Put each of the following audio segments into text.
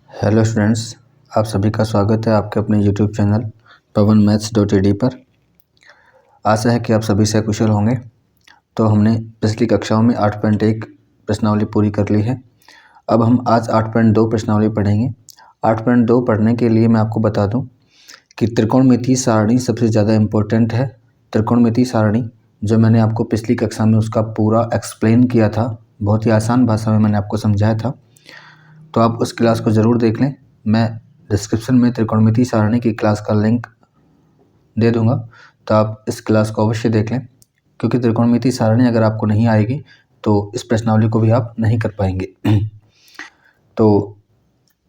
Hello students, आप सभी का स्वागत है आपके अपने यूट्यूब चैनल pawanmaths.ad पर। आशा है कि आप सभी से कुशल होंगे। तो हमने पिछली कक्षाओं में 8.1 प्रश्नावली पूरी कर ली है। अब हम आज 8.2 प्रश्नावली पढ़ेंगे। 8.2 पढ़ने के लिए मैं आपको बता दूं कि त्रिकोणमितीय सारणी सबसे ज़्यादा इम्पोर्टेंट है। त्रिकोणमितीय सारणी जो मैंने आपको पिछली कक्षा में उसका पूरा एक्सप्लेन किया था, बहुत ही आसान भाषा में मैंने आपको समझाया था, तो आप उस क्लास को ज़रूर देख लें। मैं डिस्क्रिप्शन में त्रिकोणमितीय सारणी की क्लास का लिंक दे दूंगा, तो आप इस क्लास को अवश्य देख लें, क्योंकि त्रिकोणमितीय सारणी अगर आपको नहीं आएगी तो इस प्रश्नावली को भी आप नहीं कर पाएंगे। तो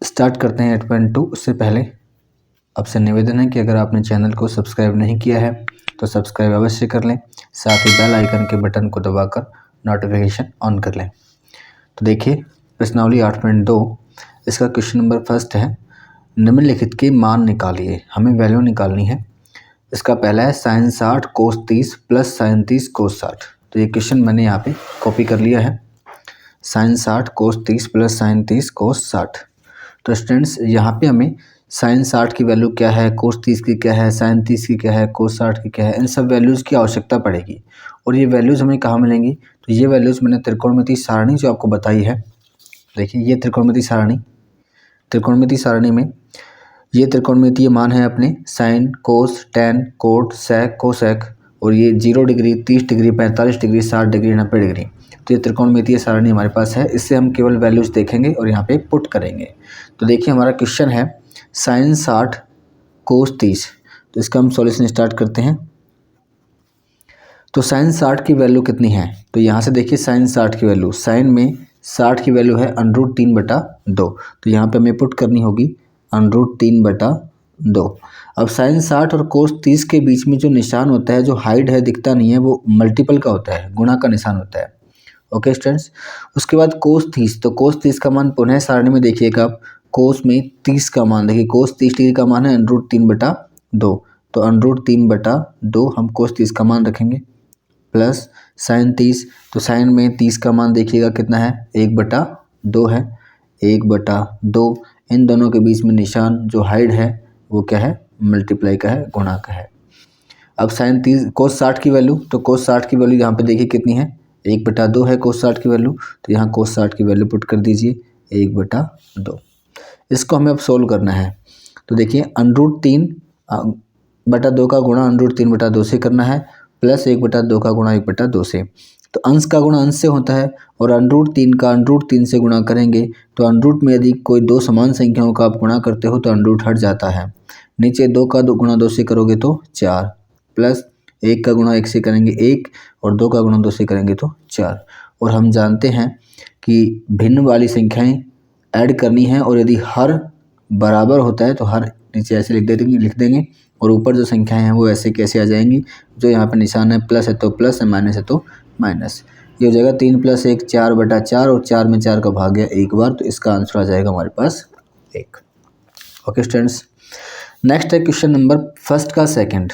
स्टार्ट करते हैं 8.2। उससे पहले आपसे निवेदन है कि अगर आपने चैनल को सब्सक्राइब नहीं किया है तो सब्सक्राइब अवश्य कर लें, साथ ही बेल आइकन के बटन को दबाकर नोटिफिकेशन ऑन कर लें। तो देखिए प्रश्नावली 8.2, इसका क्वेश्चन नंबर फर्स्ट है, निम्नलिखित के मान निकालिए। हमें वैल्यू निकालनी है। इसका पहला है sin 60 cos 30 plus sin 30 cos 60। तो ये क्वेश्चन मैंने यहाँ पे कॉपी कर लिया है, sin 60 cos 30 plus sin 30 cos 60। तो स्टूडेंट्स यहाँ पे हमें sin 60 की वैल्यू क्या है, cos 30 की क्या है, sin 30 की क्या है, cos 60 की क्या है, इन सब वैल्यूज़ की आवश्यकता पड़ेगी। और ये वैल्यूज़ हमें कहाँ मिलेंगी? तो ये वैल्यूज़ मैंने त्रिकोणमितीय सारणी जो आपको बताई है, देखिए ये त्रिकोणमितीय सारणी में ये त्रिकोणमितीय मान है अपने साइन, कोस, टेन, कोट, सेक, कोसेक, और ये 0 degree, 30 degree, 45 degree, 60 degree, 90 degree. तो ये त्रिकोणमितीय सारणी हमारे पास है। इससे हम केवल वैल्यूज़ देखेंगे और यहाँ पे पुट करेंगे। तो देखिए हमारा क्वेश्चन है साइन 60 कोस 30। तो इसका हम सॉल्यूशन स्टार्ट करते हैं। तो साइन 60 की वैल्यू कितनी है? तो यहाँ से देखिए साइन 60 की वैल्यू, साइन में 60 की वैल्यू है √3/2। तो यहाँ पे हमें पुट करनी होगी √3/2। अब साइन 60 और कोस 30 के बीच में जो निशान होता है, जो हाइड है, दिखता नहीं है, वो मल्टीपल का होता है, गुणा का निशान होता है। ओके स्टूडेंट्स, उसके बाद कोस 30। तो कोस 30 का मान पुनः सारणी में देखिएगा आप, कोस में 30 का मान देखिए, कोस 30 डिग्री का मान है √3/2। तो √3/2 हम कोस 30 का मान रखेंगे, प्लस साइन 30। तो साइन में 30 का मान देखिएगा कितना है, 1/2 है, 1/2। इन दोनों के बीच में निशान जो हाइड है वो क्या है, मल्टीप्लाई का है, गुणा का है। अब साइन 30 कोस 60 की वैल्यू, तो कोस 60 की वैल्यू यहाँ पे देखिए कितनी है, 1/2 है कोस 60 की वैल्यू। तो यहाँ कोस 60 की वैल्यू पुट कर दीजिए 1/2। इसको हमें अब सोल्व करना है। तो देखिए √3/2 का गुणा √3/2 से करना है, प्लस 1/2 का गुणा 1/2 से। तो अंश का गुणा अंश से होता है, और √3 का √3 से गुणा करेंगे तो √, में यदि कोई दो समान संख्याओं का आप गुणा करते हो तो √ हट जाता है। नीचे 2 का गुणा 2 से करोगे तो 4, प्लस 1 का गुणा 1 से करेंगे 1, और 2 का गुणा 2 से करेंगे तो 4। और हम जानते हैं कि भिन्न वाली संख्याएं ऐड करनी है, और यदि हर बराबर होता है तो हर नीचे ऐसे लिख देंगे, और ऊपर जो संख्याएं हैं वो ऐसे कैसे आ जाएंगी, जो यहाँ पे निशान है प्लस है तो प्लस है, माइनस है तो माइनस। ये हो जाएगा 3 + 1 4/4, और 4 में 4 का भाग गया एक बार, तो इसका आंसर आ जाएगा हमारे पास 1। ओके स्टूडेंट्स, नेक्स्ट है क्वेश्चन नंबर फर्स्ट का second.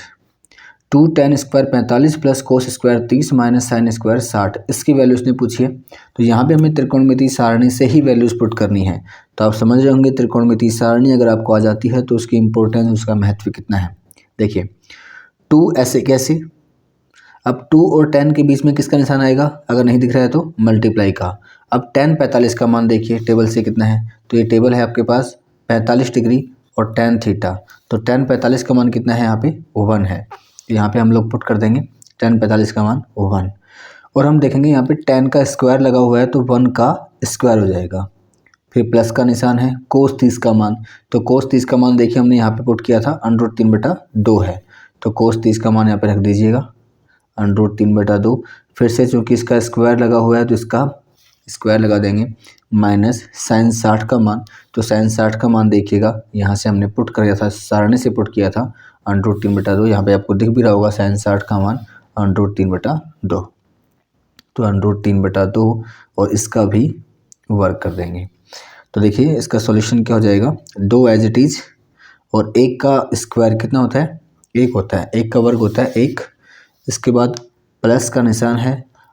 2 tan² 45 plus cos² 30 minus sin² 60, इसकी वैल्यू उसने पूछी है। तो यहाँ पे हमें त्रिकोणमितीय सारणी से ही वैल्यूज पुट करनी है। तो आप समझ रहे होंगे त्रिकोणमितीय सारणी अगर आपको आ जाती है तो उसकी इंपॉर्टेंस, उसका महत्व कितना है। देखिए 2 ऐसे कैसे, अब 2 और 10 के बीच में किसका निशान आएगा, अगर नहीं दिख रहा है तो मल्टीप्लाई का। अब tan 45 का मान देखिए टेबल से कितना है, तो ये टेबल है आपके पास 45 डिग्री और tan थीटा। तो tan 45 का मान कितना है, यहाँ पे 1 है। तो यहाँ पे हम लोग पुट कर देंगे tan 45 का मान 1, और हम देखेंगे यहाँ पे tan का स्क्वायर लगा हुआ है तो 1 का स्क्वायर हो जाएगा। फिर प्लस का निशान है, कोस 30 का मान, तो कोस 30 का मान देखिए हमने यहाँ पे पुट किया था √3/2 है। तो कोस 30 का मान यहाँ पे रख दीजिएगा √3/2। फिर से चूँकि इसका स्क्वायर लगा हुआ है तो इसका स्क्वायर लगा देंगे, माइनस साइन 60 का मान। तो साइन 60 का मान देखिएगा यहाँ से हमने पुट किया था, सारणी से पुट किया था √3/2। यहाँ पे आपको दिख भी रहा होगा साइन 60 का मान √3/2। तो √3/2 और इसका भी वर्क कर देंगे। तो देखिए इसका सॉल्यूशन क्या हो जाएगा, 2 एज इट इज, और 1 का स्क्वायर कितना होता है, 1 होता है, 1 का वर्ग होता है 1। इसके बाद प्लस का निशान है,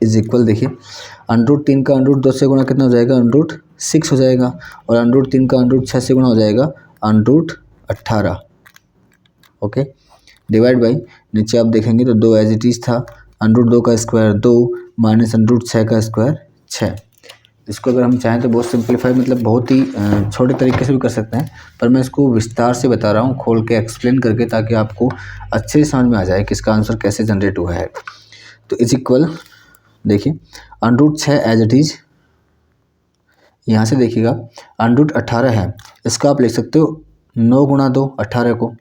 इज इक्वल, देखिए √3 का √2 से गुणा कितना हो जाएगा, √6 हो जाएगा, और √3 का √6 से गुणा हो जाएगा √18। ओके, डिवाइड बाई, नीचे आप देखेंगे तो 2 एज इट इज था, √2 का स्क्वायर 2 माइनस √6 का स्क्वायर 6। इसको अगर हम चाहें तो बहुत सिंपलीफाई, मतलब बहुत ही छोटे तरीके से भी कर सकते हैं, पर मैं इसको विस्तार से बता रहा हूँ, खोल के एक्सप्लेन करके, ताकि आपको अच्छे से समझ में आ जाए कि इसका आंसर कैसे जनरेट हुआ है। तो इज इक्वल, देखिए √6 एज इट इज, यहाँ से देखिएगा √18 है, इसका आप लिख सकते हो 9 गुणा 2, 18 को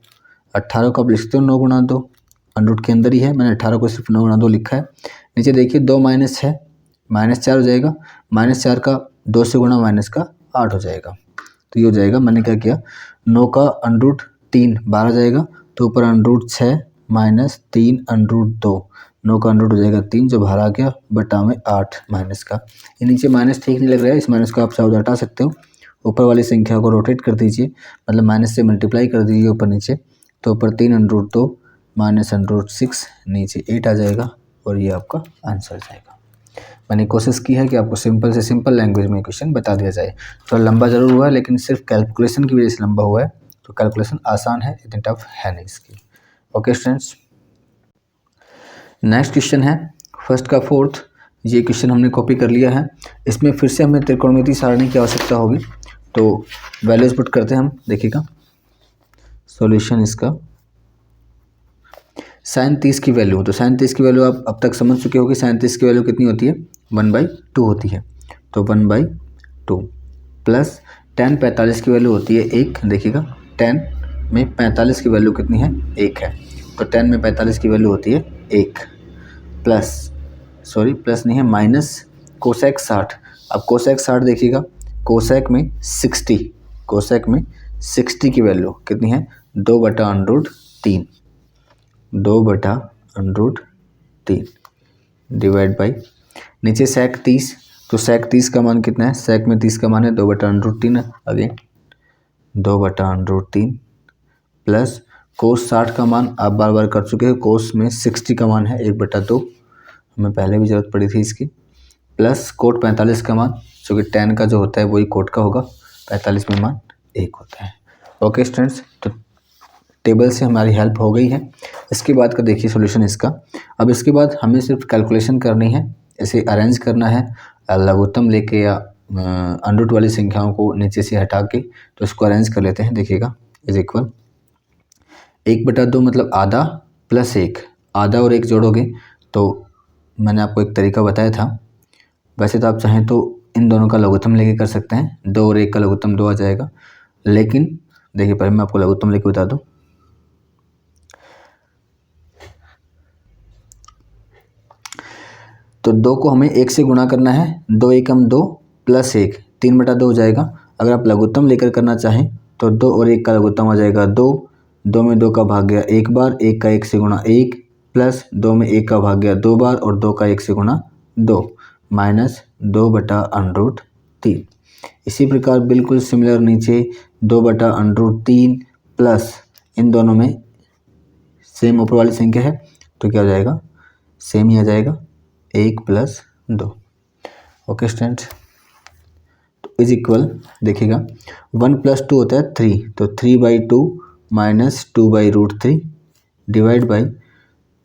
आप लिख सकते हो 9 गुणा 2, √ के अंदर ही है, मैंने 18 को सिर्फ 9 गुणा 2 लिखा है। नीचे देखिए 2 माइनस 6 -4 हो जाएगा, -4 का 2 से गुणा माइनस का 8 हो जाएगा। तो ये हो जाएगा, मैंने क्या किया, 9 का √3 12 जाएगा, तो ऊपर √6 माइनस 3 √2, 9 का √ हो जाएगा 3 जो बाहर आ गया, बटा में 8 माइनस का, ये नीचे माइनस ठीक नहीं लग रहा है, इस माइनस को आप साउथ हटा सकते हो, ऊपर वाली संख्या को रोटेट कर दीजिए, मतलब माइनस से मल्टीप्लाई कर दीजिए ऊपर नीचे, तो ऊपर 3 √2 माइनस √6, नीचे 8 आ जाएगा, और ये आपका आंसर जाएगा। मैंने कोशिश की है कि आपको सिंपल से सिंपल लैंग्वेज में क्वेश्चन बता दिया जाए। तो लंबा ज़रूर हुआ है, लेकिन सिर्फ कैलकुलेशन की वजह से लंबा हुआ है, तो कैलकुलेशन आसान है, इतनी टफ है नहीं इसकी। ओके स्टूडेंट्स, नेक्स्ट क्वेश्चन है फर्स्ट का 4th, ये क्वेश्चन हमने कॉपी कर लिया है। इसमें फिर से हमें त्रिकोणमिति सारणी की आवश्यकता होगी, तो वैल्यूज पुट करते हैं हम, देखिएगा सॉल्यूशन इसका। sin 30 की वैल्यू, तो sin 30 की वैल्यू आप अब तक समझ चुके होगी, sin 30 की वैल्यू कितनी होती है, 1/2 होती है, तो 1/2 प्लस tan 45 की वैल्यू होती है 1, देखिएगा tan में 45 की वैल्यू कितनी है, 1 है, तो tan में 45 की वैल्यू होती है 1, प्लस प्लस नहीं है, माइनस कोसेक 60। अब कोसेक 60 देखिएगा, कोसेक में 60 की वैल्यू कितनी है, 2/√3, 2/√3 डिवाइड बाई, नीचे सेक 30, तो सेक 30 का मान कितना है, सेक में 30 का मान है 2/√3, अगेन 2/√3 प्लस कोस 60 का मान आप बार बार कर चुके हैं, कोस में 60 का मान है 1/2, हमें पहले भी ज़रूरत पड़ी थी इसकी, प्लस कोट 45 का मान, क्योंकि tan का जो होता है वही कोट का होगा, 45 में मान 1 होता है। ओके स्टूडेंट्स, तो टेबल से हमारी हेल्प हो गई है। इसके बाद का देखिए सॉल्यूशन इसका। अब इसके बाद हमें सिर्फ कैलकुलेशन करनी है, इसे अरेंज करना है, लघुत्तम लेके या अंडरूट वाली संख्याओं को नीचे से हटा के, तो इसको अरेंज कर लेते हैं। देखिएगा इज इक्वल 1/2 मतलब आधा प्लस 1, आधा और 1 जोड़ोगे तो मैंने आपको एक तरीका बताया था, वैसे तो आप चाहें तो इन दोनों का लघुत्तम लेके कर सकते हैं, 2 और 1 का लघुत्तम 2 आ जाएगा, लेकिन देखिए पहले मैं आपको लघुत्तम लेके बता दूं। तो 2 को हमें 1 से गुणा करना है, 2 एकम 2 प्लस 1 3/2 हो जाएगा। अगर आप लघुत्तम लेकर करना चाहें तो 2 और 1 का लघुत्तम आ जाएगा 2, 2 में 2 का भाग गया 1 बार, 1 का 1 से गुणा 1 प्लस 2 में 1 का भाग गया 2 बार और 2 का 1 से गुणा 2 माइनस 2/√3। इसी प्रकार बिल्कुल सिमिलर नीचे 2/√3 प्लस इन दोनों में सेम ऊपर वाली संख्या है तो क्या हो जाएगा, सेम ही आ जाएगा 1 + 2। ओके स्टूडेंट, तो इज इक्वल देखिएगा 1 + 2 होता है 3, तो 3/2 minus 2/√3 divide by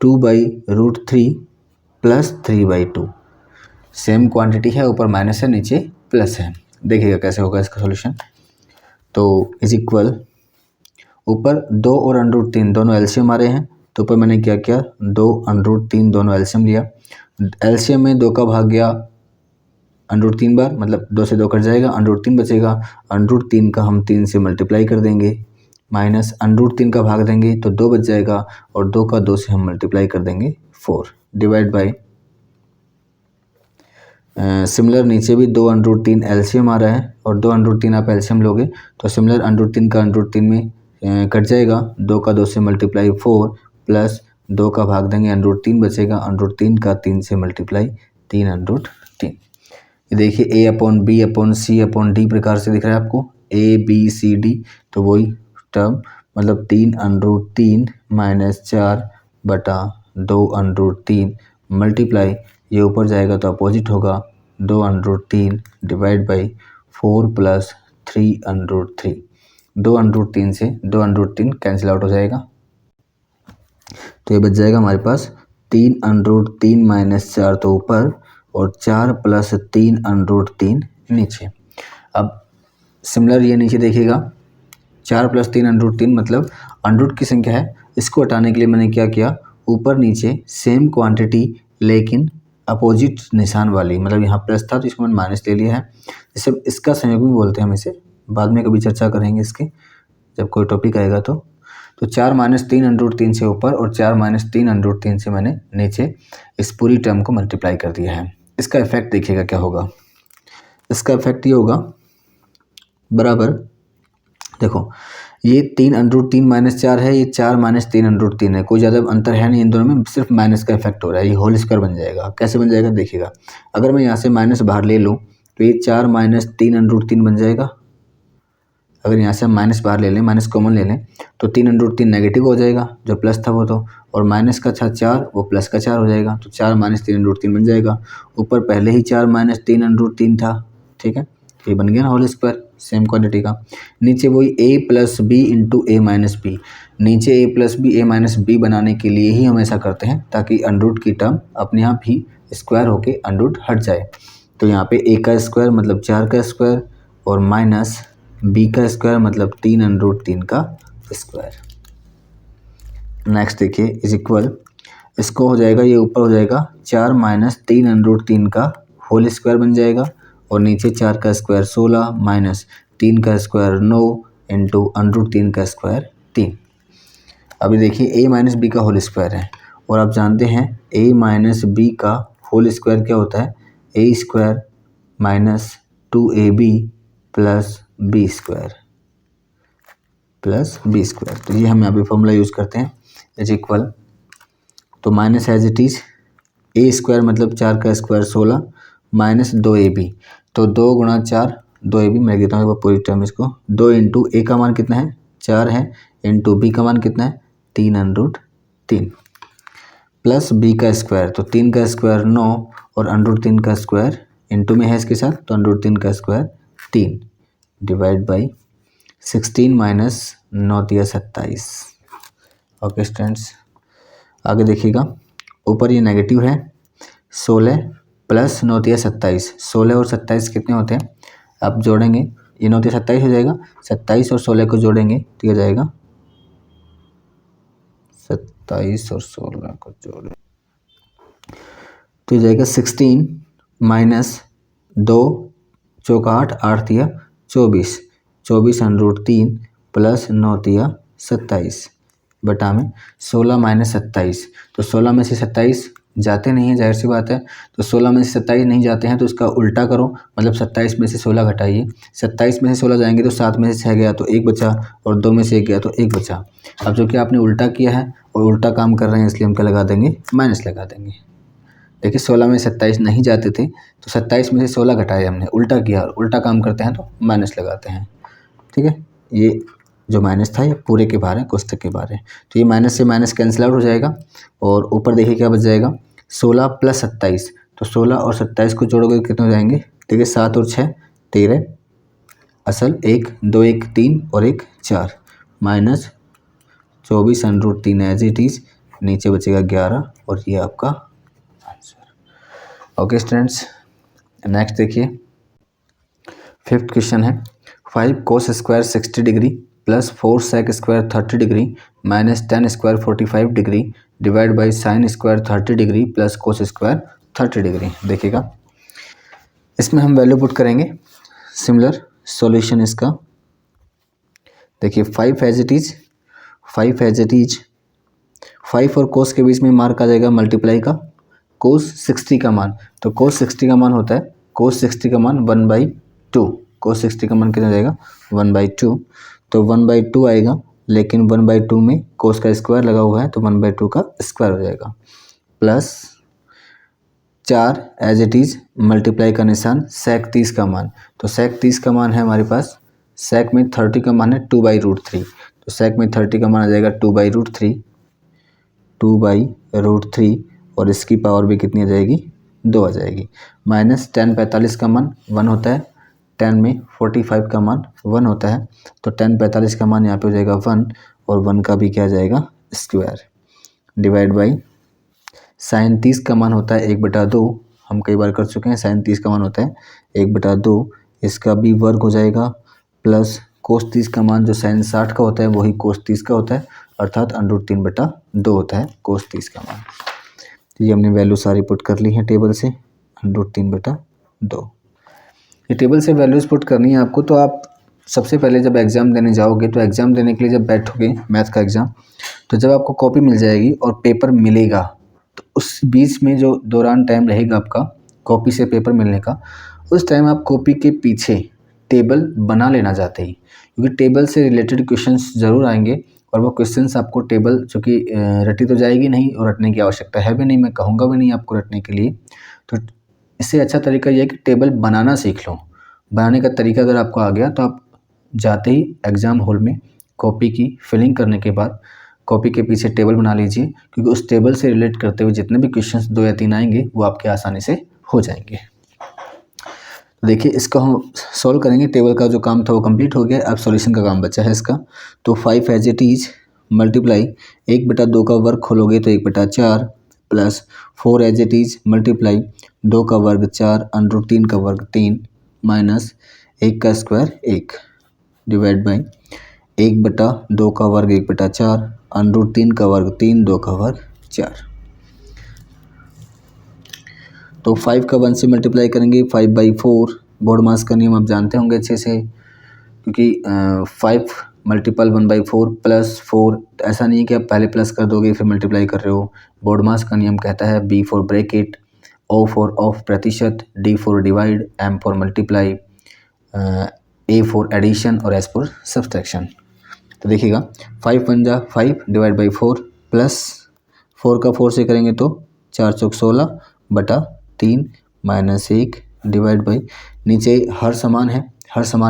2/√3 plus 3/2। Same quantity है, ऊपर माइनस है नीचे प्लस है। देखिएगा कैसे होगा इसका सॉल्यूशन। तो इज इक्वल ऊपर 2 और √3 दोनों एलसीएम आ रहे हैं, तो ऊपर मैंने क्या किया 2 √3 दोनों एलसीएम लिया, एलसीएम में 2 का भाग गया √3 बार, मतलब 2 से 2 कट जाएगा, √3 बचेगा, √3 का हम 3 से मल्टीप्लाई कर देंगे, माइनस √3 का भाग देंगे तो 2 बच जाएगा और 2 का 2 से हम मल्टीप्लाई कर देंगे 4 डिवाइड बाई सिमिलर नीचे भी 2 √3 एलसीएम आ रहा है और 2 √3 आप एलसीएम लोगे तो सिमिलर √3 का √3 में कट जाएगा, 2 का 2 से मल्टीप्लाई 4 प्लस 2 का भाग देंगे √3 बचेगा, √3 का 3 से मल्टीप्लाई 3 √3। ये देखिए A/B/C/D प्रकार से दिख रहा है आपको, ABCD, तो वही टर्म मतलब 3 √3 माइनस 4/2 √3 मल्टीप्लाई ये ऊपर जाएगा तो अपोजिट होगा 2√3 डिवाइड बाई 4 + 3√3। 2√3 से 2√3 कैंसिल आउट हो जाएगा, तो ये बच जाएगा हमारे पास 3√3 - 4 तो ऊपर और 4 + 3√3 नीचे। अब सिमिलर ये नीचे देखिएगा 4 + 3√3 मतलब अंडरूट की संख्या है, इसको हटाने के लिए मैंने क्या किया, ऊपर नीचे सेम क्वांटिटी लेकिन अपोजिट निशान वाली, मतलब यहाँ प्लस था तो इसको मैंने माइनस ले लिया है। इसे इसका संयोग भी बोलते हैं हम इसे, बाद में कभी चर्चा करेंगे इसके जब कोई टॉपिक आएगा तो 4 - 3√3 से ऊपर और 4 - 3√3 से मैंने नीचे इस पूरी टर्म को मल्टीप्लाई कर दिया है। इसका इफेक्ट देखिएगा क्या होगा, इसका इफेक्ट ये होगा बराबर, देखो ये 3√3 - 4 है, ये 4 - 3√3 है, कोई ज़्यादा अंतर है नहीं इन दोनों में, सिर्फ माइनस का इफेक्ट हो रहा है, ये होल स्क्वायर बन जाएगा। कैसे बन जाएगा देखिएगा, अगर मैं यहाँ से माइनस बाहर ले लूँ तो ये 4 - 3√3 बन जाएगा। अगर यहाँ से हम माइनस बाहर ले लें, माइनस कॉमन ले लें तो 3√3 नेगेटिव हो जाएगा, जो प्लस था वो तो, और माइनस का था 4 वो प्लस का 4 हो जाएगा, तो 4 - 3√3 बन जाएगा। ऊपर पहले ही 4 - 3√3 था, ठीक है, ये बन गया ना होल स्क्वायर सेम क्वांटिटी का। नीचे वही a + b × a - b, नीचे a + b a - b बनाने के लिए ही हम ऐसा करते हैं ताकि अंडरूट की टर्म अपने आप ही स्क्वायर होके अंडरूट हट जाए। तो यहाँ पे a का स्क्वायर मतलब 4 का स्क्वायर और माइनस b का स्क्वायर मतलब 3√3 का स्क्वायर। नेक्स्ट देखिए इज इक्वल, इसको हो जाएगा, ये ऊपर हो जाएगा 4 - 3√3 का होल स्क्वायर बन जाएगा और नीचे 4 का स्क्वायर 16 माइनस 3 का स्क्वायर 9 इंटू √3 का स्क्वायर 3। अभी देखिए a - b का होल स्क्वायर है और आप जानते हैं a - b का होल स्क्वायर क्या होता है, a² - 2ab + b², तो ये हम यहाँ पे फॉर्मूला यूज़ करते हैं इज इक्वल, तो minus as it is a² मतलब 4 का स्क्वायर 16 माइनस 2ab, तो 2 × 4 2ab, मैं लिख देता हूँ पूरी टर्म इसको, 2 इंटू a का मान कितना है 4 है, इंटू b का मान कितना है 3√3 प्लस b का स्क्वायर, तो 3 का स्क्वायर 9 और √3 का स्क्वायर इंटू में है इसके साथ, तो √3 का square 3 divide by 16 minus 9 × 27। Okay students, आगे देखिएगा ऊपर ये नेगेटिव है 16 प्लस 9 × 27, 16 और 27 कितने होते हैं, आप जोड़ेंगे ये 9 × 27 हो जाएगा, 27 और 16 को जोड़ेंगे तो ये जाएगा 27 और 16 को जोड़ें तो ये जाएगा 16 माइनस 2 चौका 8 8 × 24 24√3 प्लस 9 × 27 बटा में 16 - 27, तो 16 में से 27 जाते नहीं हैं, जाहिर सी बात है, तो 16 में से 27 नहीं जाते हैं तो इसका उल्टा करो, मतलब 27 में से 16 घटाइए, 27 में से 16 जाएंगे तो 7 में से 6 गया तो 1 बचा और 2 में से 1 गया तो 1 बचा। अब जो कि आपने उल्टा किया है और उल्टा काम कर रहे हैं इसलिए हम क्या लगा देंगे, माइनस लगा देंगे। देखिए 16 में 27 नहीं जाते थे तो 27 में से 16 घटाए हमने, उल्टा किया, और उल्टा काम करते हैं तो माइनस लगाते हैं, ठीक है। ये जो माइनस था ये पूरे के बाहर है, कोष्ठक के बाहर है, तो ये माइनस से माइनस कैंसिल आउट हो जाएगा और ऊपर देखिए क्या बच जाएगा 16 + 27, तो 16 और 27 को जोड़ोगे कितने हो जाएंगे, देखिए 7 और 6 13, असल 1 2 1 3 और 1 4 माइनस 24√3 एज इट इज़, नीचे बचेगा 11 और ये आपका आंसर। ओके स्टूडेंट्स, नेक्स्ट देखिए 5th क्वेश्चन है 5 cos square 60 degree plus 4 sec square 30 degree minus 10 square 45 degree divide by sine square 30 degree plus cos square 30 degree. देखिएगा इसमें हम वैल्यू पुट करेंगे, सिमिलर सॉल्यूशन इसका देखिए 5 एज इट इज 5 और कोस के बीच में मार्क आ जाएगा मल्टीप्लाई का कोस 60 का मान, तो कोस 60 का मान होता है, कोस 60 का मान 1/2, कोस 60 का मान कितना जाएगा 1/2, तो 1/2 आएगा, लेकिन 1/2 में कोस का स्क्वायर लगा हुआ है तो 1/2 का स्क्वायर हो जाएगा, plus 4 as it is multiply का निशान sec 30 का मान, तो sec 30 का मान है हमारे पास, sec में 30 का मान है 2/√3, तो sec में 30 का मान आ जाएगा 2/√3 और इसकी पावर भी कितनी आ जाएगी 2 आ जाएगी। माइनस 10 45 का मान 1 होता है, 10 में 45 का मान 1 होता है, तो 10 45 का मान यहाँ पे हो जाएगा 1 और 1 का भी क्या जाएगा स्क्वायर, डिवाइड बाई साइन 30 का मान होता है 1/2, हम कई बार कर चुके हैं। साइन 30 का मान होता है 1/2, इसका भी वर्ग हो जाएगा, प्लस कोस 30 का मान जो साइन 60 का होता है वही कोस 30 का होता है, अर्थात √3/2 होता है कोस 30 का मान। तो ये हमने वैल्यू सारी पुट कर ली है टेबल से, √3/2। ये टेबल से वैल्यूज़ पुट करनी है आपको। तो आप सबसे पहले जब एग्ज़ाम देने जाओगे, तो एग्ज़ाम देने के लिए जब बैठोगे मैथ का एग्ज़ाम, तो जब आपको कॉपी मिल जाएगी और पेपर मिलेगा, तो उस बीच में जो दौरान टाइम रहेगा आपका कॉपी से पेपर मिलने का, उस टाइम आप कॉपी के पीछे टेबल बना लेना चाहते ही, क्योंकि टेबल से रिलेटेड क्वेश्चंस ज़रूर आएंगे और वो क्वेश्चंस आपको टेबल चूँकि रटी तो जाएगी नहीं और रटने की आवश्यकता है भी नहीं, मैं कहूँगा भी नहीं आपको रटने के लिए। तो इससे अच्छा तरीका ये है कि टेबल बनाना सीख लो। बनाने का तरीका अगर आपको आ गया तो आप जाते ही एग्ज़ाम हॉल में कॉपी की फिलिंग करने के बाद कॉपी के पीछे टेबल बना लीजिए, क्योंकि उस टेबल से रिलेट करते हुए जितने भी क्वेश्चंस 2 या 3 आएंगे वो आपके आसानी से हो जाएंगे। देखिए इसको हम सॉल्व करेंगे। टेबल का जो काम था वो कंप्लीट हो गया, अब सॉल्यूशन का काम बचा है इसका। तो 5 एज इट इज मल्टीप्लाई 1/2 का वर्ग खोलोगे तो 1/4 plus 4 as it is multiply 2 का वर्ग 4 √3 का वर्ग 3 माइनस 1 का स्क्वायर 1 डिवाइड बाई 1/2 का वर्ग 1/4 √3 का वर्ग 3 2 का वर्ग 4। तो 5 का 1 से मल्टीप्लाई करेंगे 5/4, बोर्ड मास का नियम आप जानते होंगे अच्छे से, क्योंकि 5 मल्टीपल 1/4 प्लस 4, ऐसा नहीं है कि आप पहले प्लस कर दोगे फिर मल्टीप्लाई कर रहे हो। बोर्ड मास का नियम कहता है B for bracket, O for of प्रतिशत, D for divide, M for multiply, A for addition और S फॉर सब्सट्रैक्शन। तो देखिएगा 5 × 5 डिवाइड बाई 4 प्लस 4 का 4 से करेंगे तो 4 चौक 16 बटा 3 माइनस 1 डिवाइड बाई, नीचे हर समान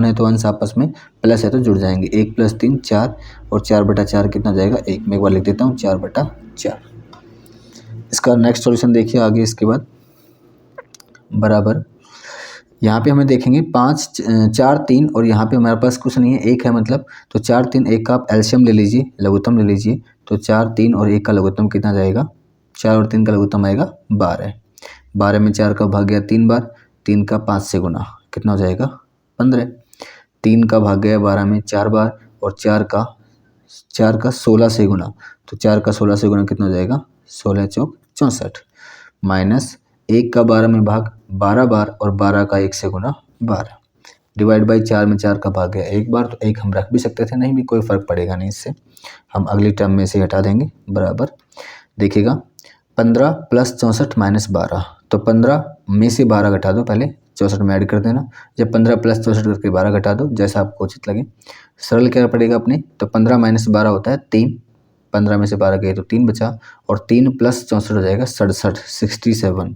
है तो अंश आपस में प्लस है तो जुड़ जाएंगे, 1 + 3 4 और 4/4 कितना हो जाएगा 1। मैं एक बार लिख देता हूँ 4/4। इसका नेक्स्ट सॉल्यूशन देखिए आगे इसके बाद बराबर, यहाँ पे हमें देखेंगे 5 4 3 और यहाँ पे हमारे पास कुछ नहीं है, 1 है मतलब, तो 4 3 1 का आप एलसीएम ले लीजिए, लघुत्तम ले लीजिए। तो 4 3 और 1 का लघुत्तम कितना जाएगा, 4 और 3 का लघुत्तम आएगा 12। 12 में 4 का भाग गया 3 बार, 3 का 5 से गुना कितना हो जाएगा 15। 3 का भाग गया 12 में 4 बार और 4 का 16 से गुना, तो 4 का 16 से गुना कितना हो जाएगा 16 चौक 64 माइनस 1 का 12 में भाग 12 बार और 12 का 1 से गुना 12 डिवाइड बाई 4 में 4 का भाग गया 1 बार, तो 1 हम रख भी सकते थे, नहीं भी कोई फ़र्क पड़ेगा नहीं, इससे हम अगली टर्म में से हटा देंगे बराबर। देखिएगा 15 + 64 - 12, तो 15 में से 12 घटा दो, पहले 64 में ऐड कर देना, जब 15 + 64 करके 12 घटा दो, जैसा आपको उचित लगे। सरल क्या पड़ेगा अपने, तो 15 - 12 होता है 3, 15 में से 12 गए तो 3 बचा और 3 + 64 हो जाएगा 67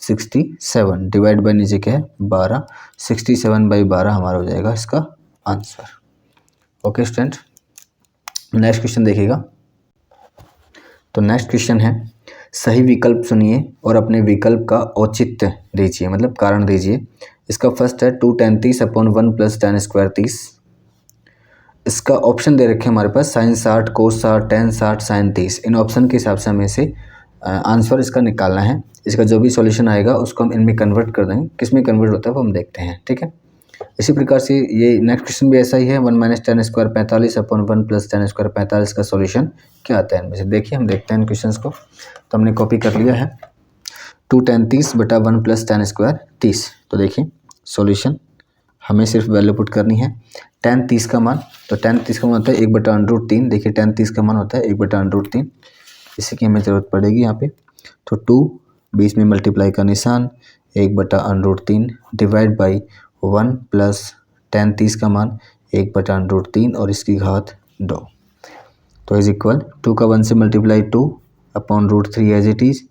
67 डिवाइड बाई नीचे क्या है 12, 67/12 हमारा हो जाएगा इसका answer. Okay student, next question देखिएगा। तो नेक्स्ट क्वेश्चन है, सही विकल्प सुनिए और अपने विकल्प का औचित्य दीजिए, मतलब कारण दीजिए। इसका फर्स्ट है 2 tan 30/1 + tan स्क्वायर 30। इसका ऑप्शन दे रखे हमारे पास sin 60 cos 60 tan 60 sin 30। इन ऑप्शन के हिसाब से हमें से आंसर इसका निकालना है। इसका जो भी सॉल्यूशन आएगा उसको हम इनमें कन्वर्ट कर देंगे, किस में कन्वर्ट होता है वो हम देखते हैं, ठीक है। इसी प्रकार से ये नेक्स्ट क्वेश्चन भी ऐसा ही है, 1 - tan स्क्वायर 45/1 + tan स्क्वायर 45 का सॉल्यूशन क्या आता है इनमें से। देखिए हम देखते हैं इन क्वेश्चंस को। तो हमने कॉपी कर लिया है 2 tan 30/1 + tan स्क्वायर 30। तो देखिए सॉल्यूशन हमें सिर्फ वैल्यू पुट करनी है। tan 30 का मान, तो tan 30 का मान होता है 1/√3। देखिए tan 30 का मान होता है 1/√3, इसी की हमें ज़रूरत पड़ेगी यहाँ पे। तो 2 बीच में मल्टीप्लाई का निशान 1/√3 डिवाइड बाई 1 प्लस tan 30 का मान 1/√3 और इसकी घात 2, तो इज इक्वल 2 का 1 से मल्टीप्लाई 2/√3 एज इट इज़।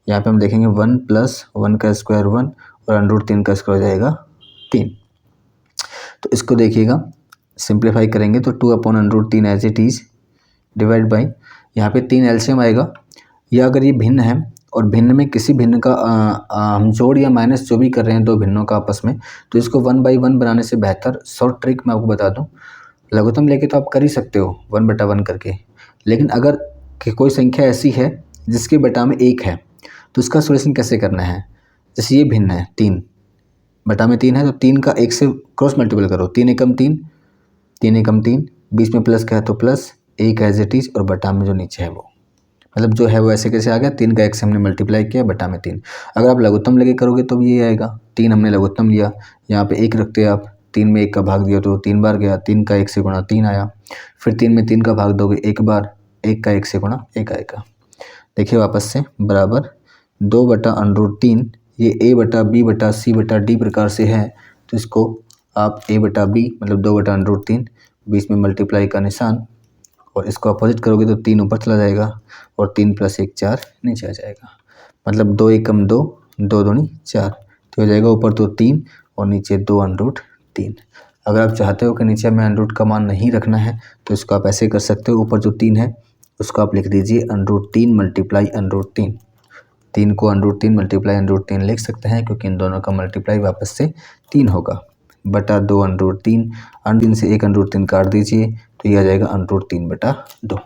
यहाँ पे हम देखेंगे 1 + 1 का स्क्वायर 1 और √3 का स्क्वायर हो जाएगा 3। तो इसको देखिएगा सिंप्लीफाई करेंगे तो 2/√3 as it is divide by, यहाँ पे 3 एलसीएम आएगा, या अगर ये भिन्न है और भिन्न में किसी भिन्न का हम जोड़ या माइनस जो भी कर रहे हैं दो भिन्नों का आपस में, तो इसको 1/1 बनाने से बेहतर शॉर्ट ट्रिक मैं आपको बता दूं, लघुत्तम लेके तो आप कर ही सकते हो 1/1 करके, लेकिन अगर कोई संख्या ऐसी है जिसके बटा में 1 है तो उसका सॉल्यूशन कैसे करना है। जैसे ये भिन्न है 3 बटा में 3 है तो 3 का 1 से क्रॉस मल्टीपल करो, 3 एकम 3, 3 एकम 3, बीच में प्लस का है तो प्लस, 1 एज इट इज और बटा में जो नीचे है वो, मतलब जो है वो ऐसे कैसे आ गया, 3 का 1 से हमने मल्टीप्लाई किया बटा में 3। अगर आप लघुत्तम लेके करोगे तो भी ये आएगा, 3 हमने लघुत्तम लिया, यहाँ पे 1 रखते आप, 3 में 1 का भाग दिया तो 3 बार गया, 3 का 1 से गुणा 3 आया, फिर 3 में 3 का भाग दोगे 1 बार, 1 का 1 से गुणा 1 आएगा। देखिए वापस से बराबर 2/√3, ये a बटा b बटा c बटा d प्रकार से है, तो इसको आप a बटा b मतलब 2/√3, बीच में मल्टीप्लाई का निशान, और इसको अपोजिट करोगे तो 3 ऊपर चला जाएगा और 3 + 1 4 नीचे आ जाएगा, मतलब 2 एकम 2, 2 दूनी 4, तो हो जाएगा ऊपर तो 3 और नीचे 2√3। अगर आप चाहते हो कि नीचे में अंडरूट का मान नहीं रखना है तो इसको आप ऐसे कर सकते हो, ऊपर जो 3 है उसको आप लिख दीजिए √3 मल्टीप्लाई √3, 3 को √3 मल्टीप्लाई √3 लिख सकते हैं क्योंकि इन दोनों का मल्टीप्लाई वापस से 3 होगा, बटा 2√3, √3 से 1 √3 काट दीजिए तो ये आ जाएगा √3/2।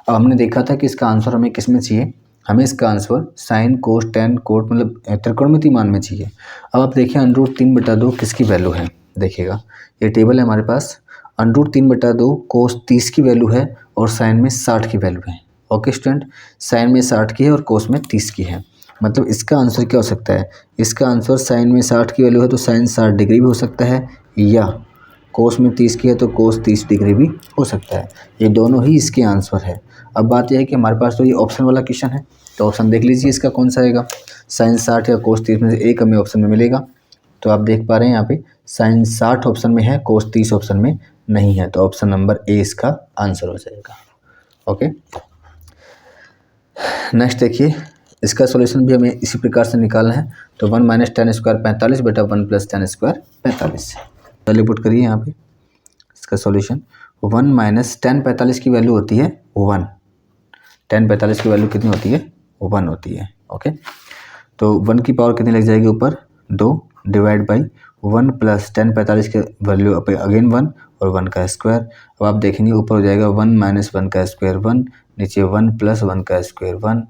अब हमने देखा था कि इसका आंसर हमें किस में चाहिए, हमें इसका answer sine cos ten coat मतलब त्रिकोणमिति मान में चाहिए। अब आप देखिए √3/2 किसकी वैल्यू है, देखिएगा ये टेबल है हमारे पास, √3/2 कोस 30 की वैल्यू है और साइन में 60 की वैल्यू है। ओके स्टूडेंट, साइन में 60 की है और कोस में 30 की है, मतलब इसका आंसर क्या हो सकता है, इसका आंसर साइन में 60 की वैल्यू है तो साइन 60 डिग्री भी हो सकता है, या कोस में 30 की है तो कोस 30 डिग्री भी हो सकता है, ये दोनों ही इसके आंसर है। अब बात यह है कि हमारे पास तो ये ऑप्शन वाला क्वेश्चन है, तो ऑप्शन देख लीजिए इसका कौन सा आएगा, साइन 60 या कोस 30 में से एक हमें ऑप्शन में मिलेगा, तो आप देख पा रहे हैं यहाँ पे साइन 60 ऑप्शन में है, कोस 30 ऑप्शन में नहीं है, तो ऑप्शन नंबर ए इसका आंसर हो जाएगा। ओके, नेक्स्ट देखिए, इसका सॉल्यूशन भी हमें इसी प्रकार से निकालना है, तो 1 - tan² 45 बटा 1 + tan² 45, पहले पुट करिए यहाँ पे इसका सॉल्यूशन। 1 - tan 45 की वैल्यू होती है 1, tan 45 की वैल्यू कितनी होती है 1 होती है। ओके, तो 1 की पावर कितनी लग जाएगी ऊपर 2 डिवाइड बाई 1 + tan 45 की वैल्यू अगेन 1 और 1 का स्क्वायर। अब आप देखेंगे ऊपर हो जाएगा 1 - 1 का स्क्वायर 1, नीचे 1 + 1 का स्क्वायर 1,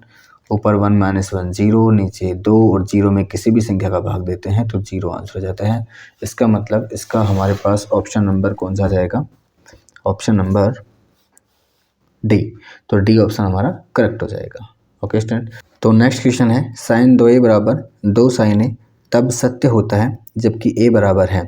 ऊपर 1 - 1 0, नीचे 2 और 0 में किसी भी संख्या का भाग देते हैं तो 0 आंसर हो जाता है। इसका मतलब इसका हमारे पास ऑप्शन नंबर कौन सा जाएगा, ऑप्शन नंबर डी, तो डी ऑप्शन हमारा करेक्ट हो जाएगा। ओके स्टूडेंट, तो नेक्स्ट क्वेश्चन है साइन 2a बराबर 2 sin a तब सत्य होता है जबकि a बराबर है,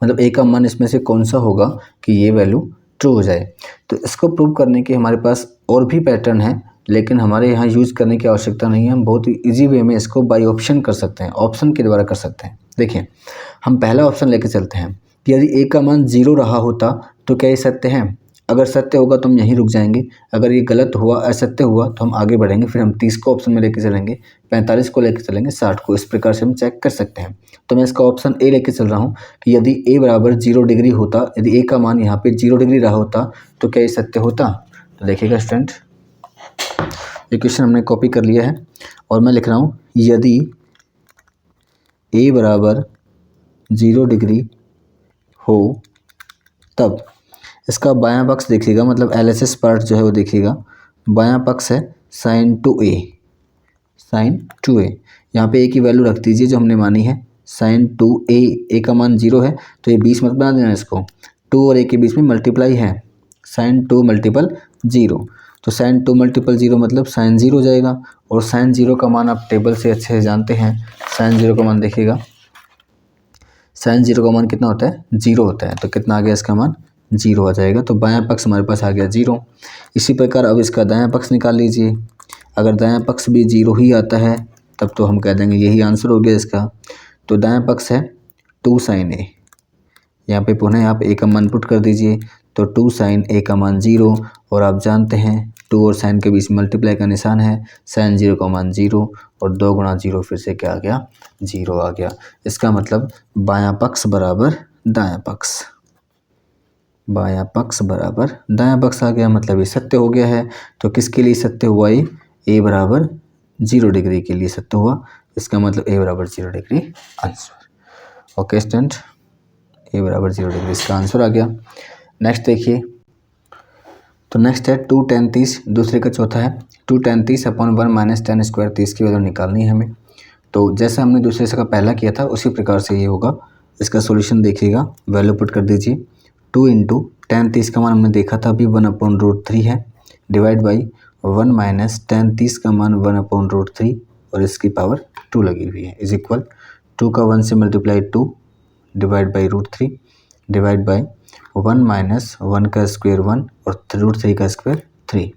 मतलब a का मान इसमें से कौन सा होगा कि ये वैल्यू ट्रू हो जाए। तो इसको प्रूव करने के हमारे पास और भी पैटर्न है, लेकिन हमारे यहाँ यूज करने की आवश्यकता नहीं है, हम बहुत ही ईजी वे में इसको बाय ऑप्शन कर सकते हैं, ऑप्शन के द्वारा कर सकते हैं। देखिए हम पहला ऑप्शन लेके चलते हैं कि यदि a का मान 0 रहा होता तो क्या ये सत्य है, अगर सत्य होगा तो हम यहीं रुक जाएंगे, अगर ये गलत हुआ असत्य हुआ तो हम आगे बढ़ेंगे, फिर हम 30 को ऑप्शन में लेके चलेंगे, 45 को लेके चलेंगे, 60 को, इस प्रकार से हम चेक कर सकते हैं। तो मैं इसका ऑप्शन ए लेके चल रहा हूँ कि यदि a बराबर 0 डिग्री होता, यदि a का मान यहाँ पे 0 डिग्री रहा होता तो क्या ये सत्य होता। तो देखिएगा स्टूडेंट, ये क्वेश्चन हमने कॉपी कर लिया है और मैं लिख रहा हूँ यदि a बराबर 0 डिग्री हो तब, इसका बायां पक्ष देखिएगा, मतलब LHS पार्ट जो है वो देखिएगा, बायां पक्ष है sin 2a, sin 2a, यहाँ पे a की वैल्यू रख दीजिए जो हमने मानी है sin 2a, a का मान 0 है तो ये 20 मत बना देना इसको, 2 और a के बीच में मल्टीप्लाई है, sin 2 × 0, तो sin 2 × 0 मतलब sin 0 हो जाएगा, और sin 0 का मान आप टेबल से अच्छे से जानते हैं, sin 0 का मान देखिएगा, sin 0 का मान कितना होता है 0 होता है, तो कितना आ गया इसका मान 0 आ जाएगा, तो बायां पक्ष हमारे पास आ गया 0। इसी प्रकार अब इसका दायां पक्ष निकाल लीजिए, अगर दायां पक्ष भी 0 ही आता है तब तो हम कह देंगे यही आंसर हो गया इसका। तो दायां पक्ष है 2 sin a, यहाँ पे पुनः आप a का मान पुट कर दीजिए, तो 2 sin a का मान 0, और आप जानते हैं 2 और sin के बीच मल्टीप्लाई का निशान है, sin 0 का मान 0 और 2 × 0 फिर से क्या आ गया 0 आ गया। इसका मतलब बायां पक्ष बराबर दायां पक्ष, बायां पक्ष बराबर दायां पक्ष आ गया, मतलब ये सत्य हो गया है। तो किसके लिए सत्य हुआ ये, a बराबर 0 डिग्री के लिए सत्य हुआ, इसका मतलब a बराबर 0 degree answer. Okay student, a बराबर 0 डिग्री इसका आंसर आ गया। नेक्स्ट देखिए, तो नेक्स्ट है 2 tan 30, दूसरे का चौथा है 2 tan 30 upon 1 minus tan square 30 की वैल्यू निकालनी है हमें। तो जैसा हमने दूसरे से का पहला किया था उसी प्रकार से ये होगा। इसका सॉल्यूशन देखिएगा, वैल्यू पुट कर दीजिए। 2 इंटू tan 30 का मान हमने देखा था अभी 1/√3 है, डिवाइड बाई 1 माइनस tan 30 का मान 1/√3 और इसकी पावर 2 लगी हुई है, इज इक्वल 2 का 1 से multiply 2 divide by √3 divide by 1 minus 1 का स्क्वायर 1 और √3 का स्क्वायर 3।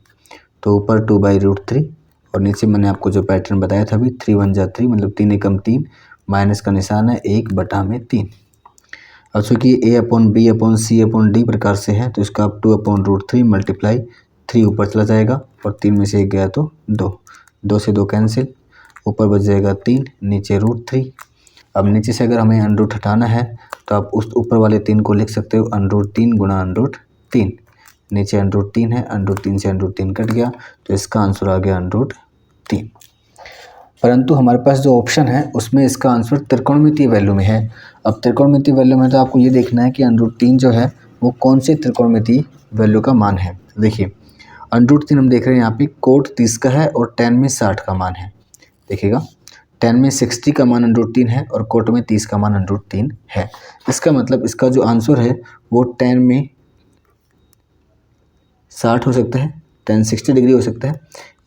तो ऊपर 2/√3 और नीचे मैंने आपको जो पैटर्न बताया था अभी 3 1 जा 3 मतलब 3 एकम 3, माइनस का निशान है 1/3। अब चूँकि a/b/c/d प्रकार से है तो इसका आप 2/√3 मल्टीप्लाई 3 ऊपर चला जाएगा और 3 में से 1 गया तो 2, 2 से 2 कैंसिल, ऊपर बच जाएगा 3, नीचे √3। अब नीचे से अगर हमें अंडरूट हटाना है तो आप उस ऊपर वाले 3 को लिख सकते हो √3 गुणा √3, नीचे √3 है, √3 से √3 कट गया तो इसका आंसर आ गया √3। परंतु हमारे पास जो ऑप्शन है उसमें इसका आंसर त्रिकोणमितीय वैल्यू में है। अब त्रिकोणमितीय वैल्यू में तो आपको ये देखना है कि √3 जो है वो कौन से त्रिकोणमितीय वैल्यू का मान है। देखिए √3 हम देख रहे हैं यहाँ पे कोट 30 का है और tan में 60 का मान है। देखिएगा tan में 60 का मान √3 है और कोट में 30 का मान √3 है। इसका मतलब इसका जो आंसर है वो tan में 60 हो सकता है, tan 60 डिग्री हो सकता है,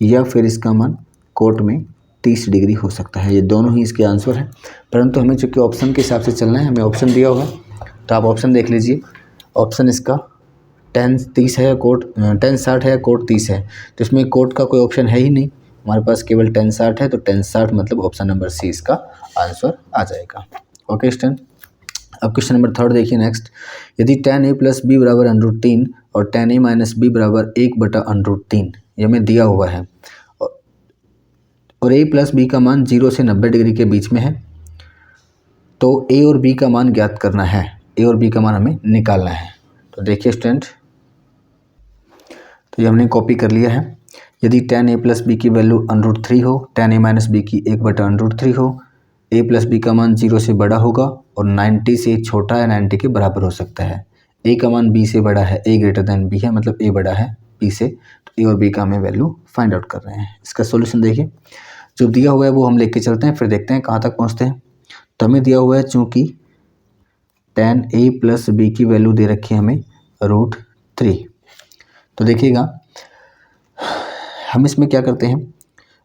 या फिर इसका मान कोट में 30 डिग्री हो सकता है। ये दोनों ही इसके आंसर हैं, परंतु हमें चूँकि ऑप्शन के हिसाब से चलना है, हमें ऑप्शन दिया हुआ है तो आप ऑप्शन देख लीजिए। ऑप्शन इसका tan 30 है या कोट tan 60 है या कोट 30 है, तो इसमें कोट का कोई ऑप्शन है ही नहीं, हमारे पास केवल tan 60 है, तो tan 60 मतलब ऑप्शन नंबर सी इसका आंसर आ जाएगा। ओके स्टूडेंट, अब क्वेश्चन नंबर 3 देखिए नेक्स्ट। यदि tan a प्लस बी बराबर √3 और tan a माइनस बी बराबर 1/√3 ये हमें दिया हुआ है और a प्लस बी का मान 0 से 90 डिग्री के बीच में है, तो a और b का मान ज्ञात करना है, a और b का मान हमें निकालना है। तो देखिए स्टूडेंट, तो ये हमने कॉपी कर लिया है। यदि tan a प्लस बी की वैल्यू √3 हो, tan a माइनस बी की 1/√3 हो, a प्लस बी का मान 0 से बड़ा होगा और 90 से छोटा या 90 के बराबर हो सकता है। a का मान b से बड़ा है, a ग्रेटर देन b है, मतलब a बड़ा है b से, तो a और b का हमें वैल्यू फाइंड आउट कर रहे हैं। इसका सोल्यूशन देखिए, जो दिया हुआ है वो हम लेके चलते हैं, फिर देखते हैं कहाँ तक पहुँचते हैं। तो हमें दिया हुआ है चूँकि tan a प्लस बी की वैल्यू दे रखी है हमें √3, तो देखिएगा हम इसमें क्या करते हैं,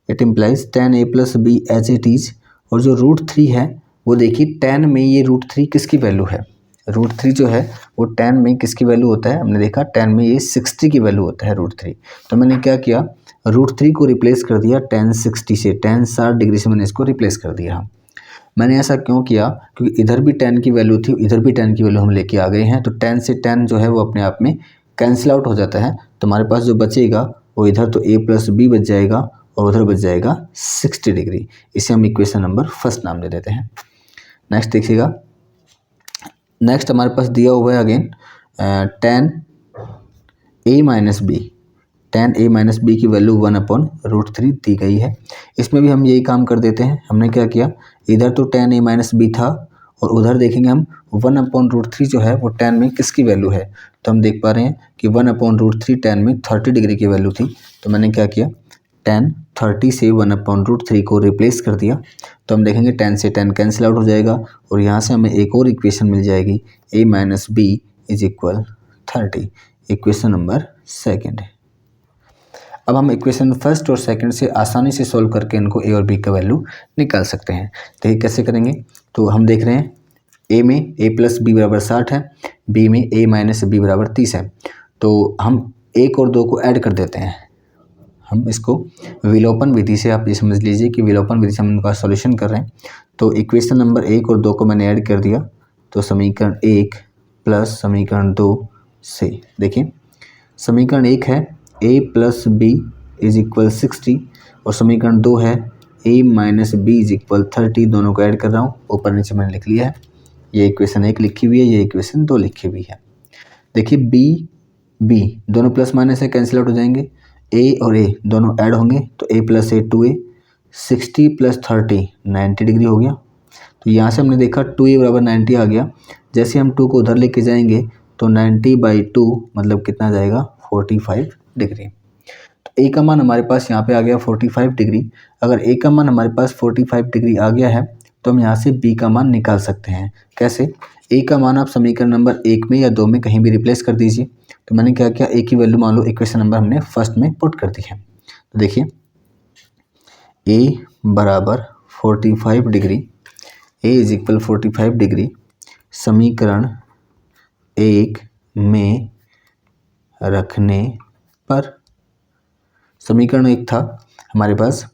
it implies tan a plus b as it is, और जो √3 है वो देखिए tan में ये √3 किसकी वैल्यू है, √3 जो है वो tan में किसकी वैल्यू होता है, हमने देखा tan में ये 60 की वैल्यू होता है √3। तो मैंने क्या किया, √3 को रिप्लेस कर दिया tan 60 से, tan 60 डिग्री से मैंने इसको रिप्लेस कर दिया। मैंने ऐसा क्यों किया, क्योंकि इधर भी tan की वैल्यू थी, इधर भी tan की वैल्यू हम लेके आ गए हैं, तो tan से tan जो है वो अपने आप में कैंसिल आउट हो जाता है, तो हमारे पास जो बचेगा वो इधर तो a प्लस बी बच जाएगा और उधर बच जाएगा 60 डिग्री। इसे हम इक्वेशन नंबर फर्स्ट नाम दे देते हैं। नेक्स्ट देखिएगा, नेक्स्ट हमारे पास दिया हुआ है again tan a minus b, tan a minus b की वैल्यू 1/√3 दी गई है। इसमें भी हम यही काम कर देते हैं। हमने क्या किया, इधर तो tan a माइनस बी था और उधर देखेंगे हम 1/√3 जो है वो tan में किसकी वैल्यू है, तो हम देख पा रहे हैं कि 1/√3 tan में 30 डिग्री की वैल्यू थी, तो मैंने क्या किया, tan 30 से 1/√3 को रिप्लेस कर दिया, तो हम देखेंगे tan से tan कैंसिल आउट हो जाएगा और यहाँ से हमें एक और इक्वेशन मिल जाएगी, a minus b is equal 30, equation number second है। अब हम इक्वेशन फर्स्ट और सेकंड से आसानी से सॉल्व करके इनको a और b का वैल्यू निकाल सकते हैं। तो ये कैसे करेंगे, तो हम देख रहे हैं a में a प्लस बी बराबर 60 है, b में a माइनस बी बराबर 30 है, तो हम 1 और 2 को ऐड कर देते हैं। हम इसको विलोपन विधि से, आप ये समझ लीजिए कि विलोपन विधि से हम इनका सॉल्यूशन कर रहे हैं। तो इक्वेशन नंबर 1 और 2 को मैंने ऐड कर दिया, तो समीकरण 1 प्लस समीकरण 2 से, देखिए समीकरण 1 है a plus b is equal 60 और समीकरण 2 है a minus b is equal 30, दोनों को ऐड कर रहा हूँ, ऊपर नीचे मैंने लिख लिया है। ये इक्वेशन 1 लिखी हुई है, ये इक्वेशन 2 लिखी हुई है। देखिए b दोनों प्लस माइनस है, कैंसिल आउट हो जाएंगे, a और a दोनों ऐड होंगे, तो a plus a 2a, 60 + 30 90 degree हो गया। तो यहाँ से हमने देखा 2a बराबर 90 आ गया। जैसे हम 2 को उधर लेके जाएंगे तो 90/2 मतलब कितना जाएगा 45 डिग्री। तो a का मान हमारे पास यहाँ पे आ गया 45 डिग्री। अगर a का मान हमारे पास 45 डिग्री आ गया है तो हम यहाँ से b का मान निकाल सकते हैं। कैसे? a का मान आप समीकरण नंबर 1 में या 2 में कहीं भी रिप्लेस कर दीजिए। तो मैंने क्या किया, a की वैल्यू मान लो इक्वेशन नंबर हमने फर्स्ट में पुट कर दी है। तो देखिए a बराबर 45 degree, a is equal 45 degree समीकरण 1 में रखने पर, समीकरण 1 था हमारे पास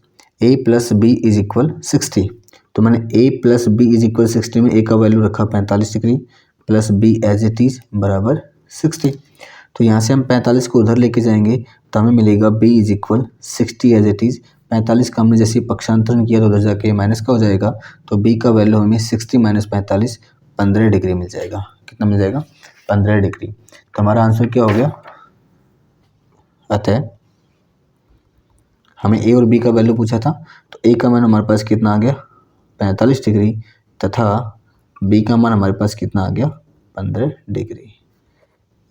a + b इज इक्वल 60। तो मैंने a + b इज इक्वल 60 में a का वैल्यू रखा 45 degree plus b as it is बराबर 60। तो यहाँ से हम 45 को उधर लेके जाएंगे तो हमें मिलेगा b is equal 60 as it is. 45 का हमने जैसे पक्षांतरण किया तो उधर जाके माइनस का हो जाएगा। तो b का वैल्यू हमें 60 - 45 15 डिग्री मिल जाएगा। कितना मिल जाएगा? 15 डिग्री। तो हमारा आंसर क्या हो गया? अतः हमें a और b का वैल्यू पूछा था तो a का मान हमारे पास कितना आ गया 45 डिग्री तथा b का मान हमारे पास कितना आ गया 15 डिग्री।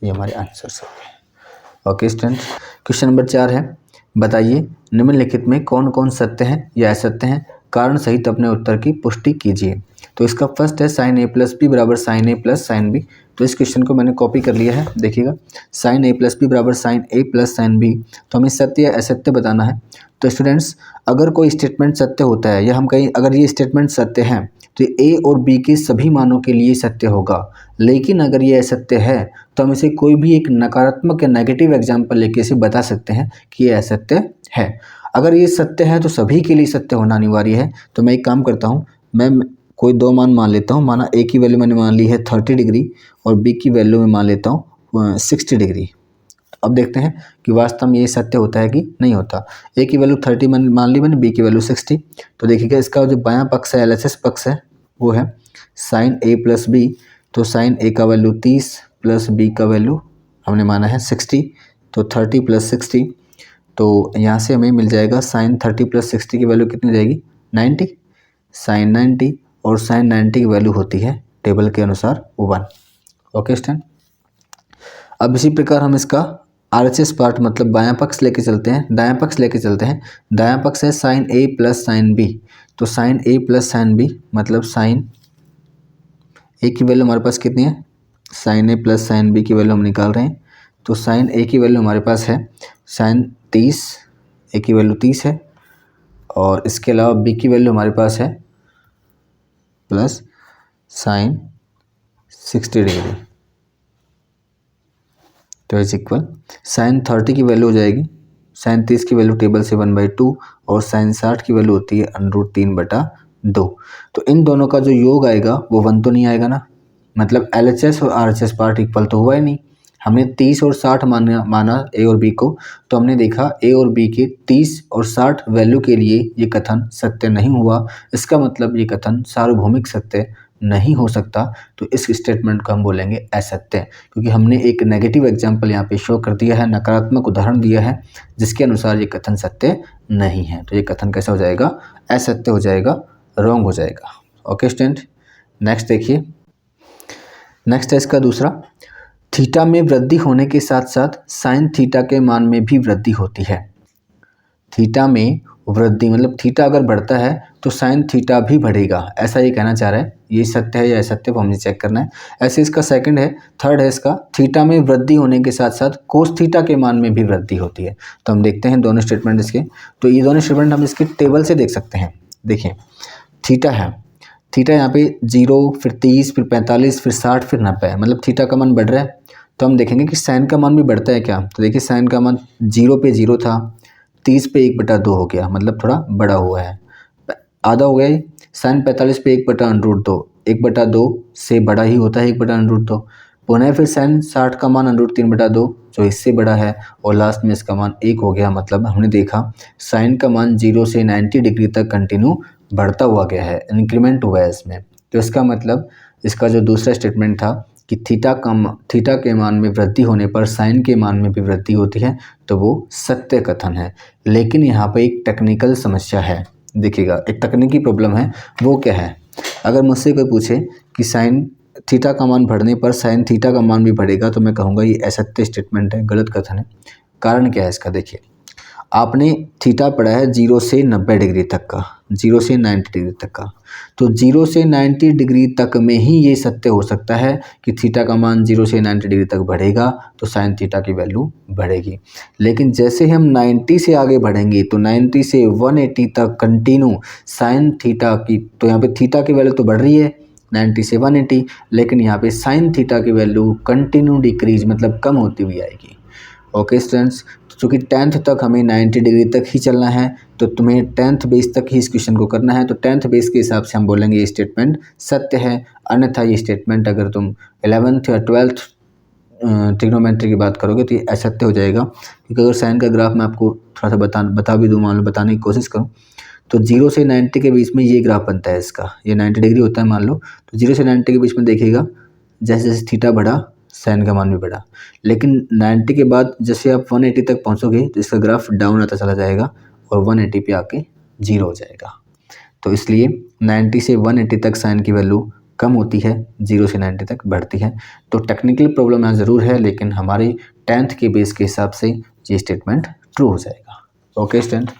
ये हमारे आंसर्स हो गए। ओके स्टूडेंट्स, क्वेश्चन नंबर 4 है, बताइए निम्नलिखित में कौन कौन सत्य हैं या असत्य हैं, कारण सहित अपने उत्तर की पुष्टि कीजिए। तो इसका फर्स्ट है sin a + b बराबर sin a + sin b। तो इस क्वेश्चन को मैंने कॉपी कर लिया है, देखिएगा sin a + b बराबर sin a + sin b। तो हमें सत्य या असत्य बताना है। तो स्टूडेंट्स अगर कोई स्टेटमेंट सत्य होता है या हम कहीं अगर ये स्टेटमेंट सत्य है तो ए और बी के सभी मानों के लिए सत्य होगा। लेकिन अगर ये असत्य है तो हम इसे कोई भी एक नकारात्मक या नेगेटिव एग्जाम्पल लेके इसे बता सकते हैं कि ये असत्य है। अगर ये सत्य है तो सभी के लिए सत्य होना अनिवार्य है। तो मैं एक काम करता हूँ, मैं कोई दो मान लेता हूँ। माना ए की वैल्यू मैंने मान ली है 30 डिग्री और बी की वैल्यू में मान लेता हूँ 60 डिग्री। अब देखते हैं कि वास्तव में ये सत्य होता है कि नहीं होता। ए की वैल्यू 30 मान ली मैंने, बी की वैल्यू 60। तो देखिएगा इसका जो बायां पक्ष है LHS पक्ष है वो है sin a + b। तो sin a का वैल्यू 30 प्लस b का वैल्यू हमने माना है 60। तो 30 + 60, तो यहाँ से हमें मिल जाएगा sin 30 + 60 की वैल्यू कितनी जाएगी 90। sin 90 और sin 90 की वैल्यू होती है टेबल के अनुसार 1। ओके स्टूडेंट, अब इसी प्रकार हम इसका RHS पार्ट मतलब बायां पक्ष लेके चलते हैं, दायां पक्ष लेके चलते हैं। दायां पक्ष है sin a + sin b। तो sin a + sin b मतलब sin a की वैल्यू हमारे पास कितनी है, sin a + sin b की वैल्यू हम निकाल रहे हैं। तो sin a की वैल्यू हमारे पास है sin 30, a की वैल्यू 30 है और इसके अलावा b की वैल्यू हमारे पास है प्लस sin 60 डिग्री। तो इज इक्वल sin 30 की वैल्यू हो जाएगी, sin 30 की वैल्यू टेबल से 1/2 और sin 60 की वैल्यू होती है √3/2। तो इन दोनों का जो योग आएगा वो 1 तो नहीं आएगा ना, मतलब LHS और RHS पार्ट इक्वल तो हुआ ही नहीं। हमने 30 और 60 माना ए और बी को, तो हमने देखा ए और बी के 30 और 60 वैल्यू के लिए ये कथन सत्य नहीं हुआ। इसका मतलब ये कथन सार्वभौमिक सत्य नहीं हो सकता। तो इस स्टेटमेंट को हम बोलेंगे असत्य, क्योंकि हमने एक नेगेटिव एग्जाम्पल यहाँ पे शो कर दिया है, नकारात्मक उदाहरण दिया है जिसके अनुसार ये कथन सत्य नहीं है। तो ये कथन कैसा हो जाएगा, असत्य हो जाएगा, रॉन्ग हो जाएगा। ओके स्टूडेंट, नेक्स्ट देखिए, नेक्स्ट है इसका दूसरा, थीटा में वृद्धि होने के साथ साथ साइन थीटा के मान में भी वृद्धि होती है। थीटा में वृद्धि मतलब थीटा अगर बढ़ता है तो साइन थीटा भी बढ़ेगा, ऐसा ये कहना चाह रहा है। ये सत्य है या असत्य, वो हमने चेक करना है। ऐसे इसका सेकंड है, थर्ड है इसका, थीटा में वृद्धि होने के साथ साथ कोस थीटा के मान में भी वृद्धि होती है। तो हम देखते हैं दोनों स्टेटमेंट इसके। तो ये दोनों स्टेटमेंट हम इसके टेबल से देख सकते हैं। देखिए थीटा है, थीटा यहाँ पे 0 फिर 30 फिर 45 फिर 60 फिर 90, मतलब थीटा का मान बढ़ रहा है। तो हम देखेंगे कि साइन का मान भी बढ़ता है क्या। तो देखिए साइन का मान 0 पे 0 था, 30 पे 1/2 हो गया, मतलब थोड़ा बड़ा हुआ है, आधा हो गया ही। साइन 45 पे 1/√2, 1/2 से बड़ा ही होता है 1/√2। पुनः फिर साइन 60 का मान √3/2 जो इससे बड़ा है, और लास्ट में इसका मान 1 हो गया। मतलब हमने देखा साइन का मान 0 से 90 डिग्री तक कंटिन्यू बढ़ता हुआ गया है, इंक्रीमेंट हुआ है इसमें। तो इसका मतलब इसका जो दूसरा स्टेटमेंट था कि थीटा के मान में वृद्धि होने पर साइन के मान में भी वृद्धि होती है, तो वो सत्य कथन है। लेकिन यहाँ पे एक टेक्निकल समस्या है। देखिएगा एक तकनीकी प्रॉब्लम है, वो क्या है, अगर मुझसे कोई पूछे कि साइन थीटा का मान बढ़ने पर साइन थीटा का मान भी बढ़ेगा तो मैं कहूँगा ये असत्य स्टेटमेंट है, गलत कथन है। कारण क्या है इसका, देखिए आपने थीटा पढ़ा है 0 से 90 डिग्री तक का, 0 से 90 डिग्री तक का, तो 0 से 90 डिग्री तक में ही ये सत्य हो सकता है कि थीटा का मान 0 से 90 डिग्री तक बढ़ेगा तो साइन थीटा की वैल्यू बढ़ेगी। लेकिन जैसे हम 90 से आगे बढ़ेंगे तो 90 से 180 तक कंटिन्यू साइन थीटा की, तो यहाँ पे थीटा की वैल्यू तो बढ़ रही है 90 से 180, लेकिन यहाँ पे साइन थीटा की वैल्यू कंटिन्यू डिक्रीज मतलब कम होती हुई आएगी। ओके स्टूडेंट्स, चूँकि 10th तक हमें 90 डिग्री तक ही चलना है तो तुम्हें 10th बेस तक ही इस क्वेश्चन को करना है, तो 10th बेस के हिसाब से हम बोलेंगे ये स्टेटमेंट सत्य है। अन्यथा ये स्टेटमेंट अगर तुम 11th या 12th ट्रिग्नोमेट्री की बात करोगे तो ये असत्य हो जाएगा। क्योंकि अगर साइन का ग्राफ मैं आपको थोड़ा सा बता भी दूँ, मान लो बताने की कोशिश करूँ तो 0 से 90 के बीच में ये ग्राफ बनता है इसका, ये 90 डिग्री होता है मान लो, तो 0 से 90 के बीच में देखिएगा जैसे जैसे थीटा बढ़ा साइन का मान भी बढ़ा, लेकिन 90 के बाद जैसे आप 180 तक पहुंचोगे तो इसका ग्राफ डाउन आता चला जाएगा और 180 पे आके 0 हो जाएगा। तो इसलिए 90 से 180 तक साइन की वैल्यू कम होती है, 0 से 90 तक बढ़ती है। तो टेक्निकल प्रॉब्लम यहाँ ज़रूर है, लेकिन हमारे 10th के बेस के हिसाब से ये स्टेटमेंट ट्रू हो जाएगा। ओके स्टूडेंट,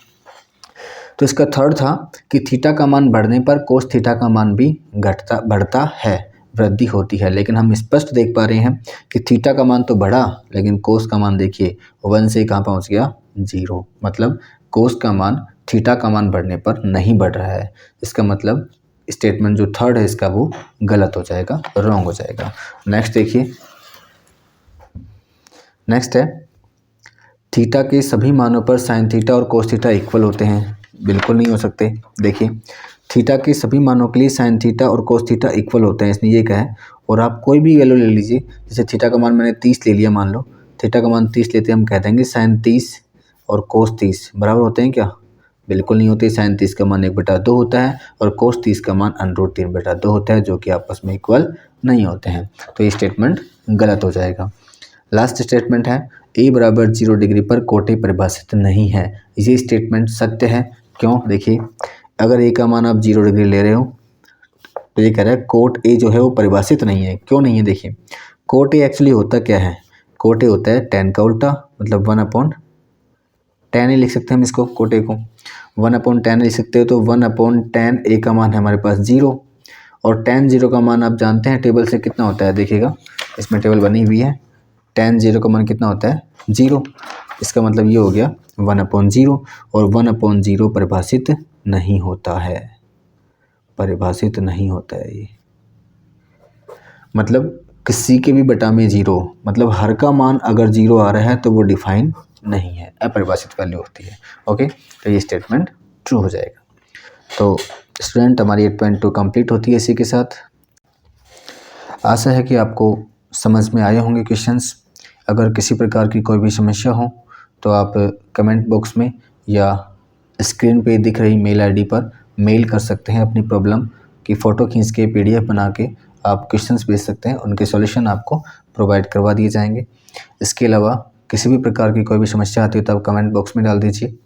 तो इसका थर्ड था कि थीटा का मान बढ़ने पर कोस थीटा का मान भी बढ़ता है, वृद्धि होती है। लेकिन हम स्पष्ट देख पा रहे हैं कि थीटा का मान तो बढ़ा लेकिन कोस का मान देखिए 1 से कहाँ पहुँच गया 0, मतलब कोस का मान थीटा का मान बढ़ने पर नहीं बढ़ रहा है। इसका मतलब स्टेटमेंट जो थर्ड है इसका वो गलत हो जाएगा, रॉन्ग हो जाएगा। नेक्स्ट देखिए, नेक्स्ट है थीटा के सभी मानों पर साइन थीटा और कोस थीटा इक्वल होते हैं। बिल्कुल नहीं हो सकते। देखिए थीटा के सभी मानों के लिए साइन थीटा और कोस थीटा इक्वल होते हैं, इसने ये कहा है। और आप कोई भी वैल्यू ले लीजिए, जैसे थीटा का मान मैंने 30 ले लिया, मान लो थीटा का मान 30 लेते हैं, हम कह देंगे साइन 30 और कोस 30 बराबर होते हैं क्या? बिल्कुल नहीं होते। साइन 30 का मान 1/2 होता है और कोस 30 का मान √3/2 होता है, जो कि आपस में इक्वल नहीं होते हैं। तो ये स्टेटमेंट गलत हो जाएगा। लास्ट स्टेटमेंट है a बराबर 0 डिग्री पर कोट ए परिभाषित नहीं है। ये स्टेटमेंट सत्य है। क्यों? देखिए अगर a का मान आप 0 डिग्री ले रहे हो तो ये कह रहा है कोट ए जो है वो परिभाषित नहीं है। क्यों नहीं है? देखिए कोट ए एक्चुअली होता क्या है, कोट ए होता है tan का उल्टा, मतलब 1/tan ही लिख सकते हैं हम इसको, कोट ए को 1/tan लिख सकते हो। तो 1/tan ए का मान है हमारे पास 0 और tan 0 का मान आप जानते हैं टेबल से कितना होता है, देखिएगा इसमें टेबल बनी हुई है। tan 0 का मान कितना होता है 0, इसका मतलब ये हो गया 1/0 और 1/0 परिभाषित नहीं होता है, परिभाषित नहीं होता है ये, मतलब किसी के भी बटा में 0, मतलब हर का मान अगर 0 आ रहा है तो वो डिफाइन नहीं है, अपरिभाषित वैल्यू होती है। ओके, तो ये स्टेटमेंट ट्रू हो जाएगा। तो स्टूडेंट हमारी 8.2 कंप्लीट होती है इसी के साथ। आशा है कि आपको समझ में आए होंगे क्वेश्चंस। अगर किसी प्रकार की कोई भी समस्या हो तो आप कमेंट बॉक्स में या स्क्रीन पे दिख रही मेल आईडी पर मेल कर सकते हैं। अपनी प्रॉब्लम की फ़ोटो खींच के PDF बना के आप क्वेश्चंस भेज सकते हैं, उनके सॉल्यूशन आपको प्रोवाइड करवा दिए जाएंगे। इसके अलावा किसी भी प्रकार की कोई भी समस्या आती है तो आप कमेंट बॉक्स में डाल दीजिए।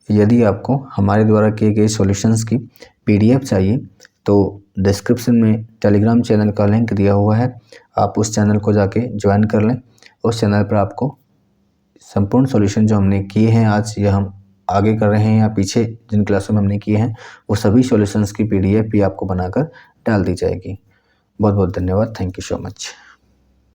यदि आपको हमारे द्वारा किए गए सॉल्यूशंस की PDF चाहिए तो डिस्क्रिप्शन में टेलीग्राम चैनल का लिंक दिया हुआ है, आप उस चैनल को जाके ज्वाइन कर लें। उस चैनल पर आपको संपूर्ण सॉल्यूशन जो हमने किए हैं आज या हम आगे कर रहे हैं या पीछे जिन क्लासों में हमने किए हैं वो सभी सॉल्यूशंस की PDF भी आपको बनाकर डाल दी जाएगी। बहुत बहुत धन्यवाद। Thank you so much.